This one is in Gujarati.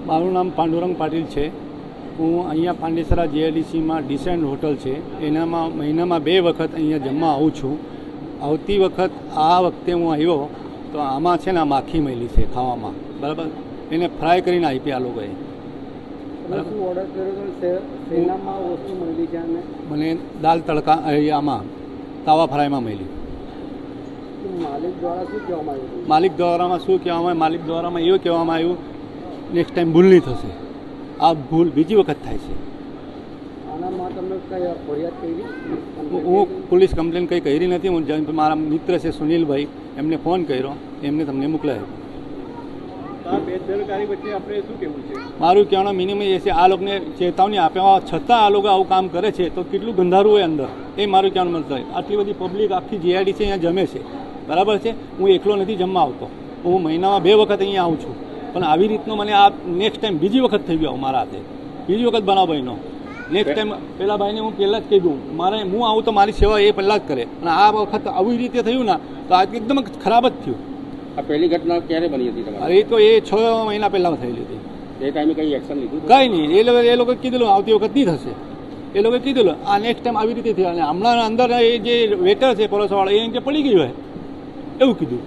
મારું નામ પાંડુરંગ પાટીલ છે. હું અહીંયા પાંડેસરા જીઆઈડીસીમાં ડિસેન્ટ હોટલ છે એનામાં મહિનામાં 2 વખત અહીંયા જમવા આવું છું. આવતી વખત આ વખતે હું આવ્યો તો આમાં છે ને માખી મળી છે ખાવામાં, બરાબર. એને ફ્રાય કરીને આપી આ લોકોએ. મને દાલ તડકા આમાં તાવા ફ્રાયમાં મળી. માલિક દ્વારામાં શું કહેવામાં આવ્યું? માલિક દ્વારામાં એવું કહેવામાં આવ્યું નેક્સ્ટ ટાઈમ ભૂલ નહીં થશે. આ ભૂલ બીજી વખત થાય છે. હું પોલીસ કમ્પ્લેન કંઈ કરી નથી. હું મારા મિત્ર છે સુનિલભાઈ, એમને ફોન કર્યો, એમને તમને મોકલાયો. મારું કહેવાનું મિનિમમ એ છે, આ લોકોને ચેતવણી આપ્યા છતાં આ લોકો આવું કામ કરે છે તો કેટલું ગંધારું હોય અંદર, એ મારું કહેવાનું મતલબ. આટલી બધી પબ્લિક આખી જીઆઈડીસી અહીંયા જમે છે, બરાબર છે. હું એકલો નથી જમવા આવતો. હું મહિનામાં 2 વખત અહીંયા આવું છું, પણ આવી રીતનો મને આ નેક્સ્ટ ટાઈમ બીજી વખત થઈ ગયો મારા હાથે. બીજી વખત બનાવ ભાઈનો. નેક્સ્ટ ટાઈમ પેલા ભાઈને હું પહેલાં જ કીધું, મારે હું આવું તો મારી સેવા એ પહેલાં જ કરે, અને આ વખત આવી રીતે થયું ને તો આ એકદમ ખરાબ જ થયું. આ પહેલી ઘટના ક્યારે બની હતી તમારી? એ તો એ 6 મહિના પહેલાં થયેલી હતી. એ ટાઈમે કંઈ એક્શન લીધું? કંઈ નહીં. એ લોકો કીધેલું આવતી વખત નહીં થશે. એ લોકોએ કીધેલું આ નેક્સ્ટ ટાઈમ આવી રીતે થયા. અને હમણાં અંદર એ જે વેટર છે પરોસવાળો એ પડી ગયું હોય એવું કીધું.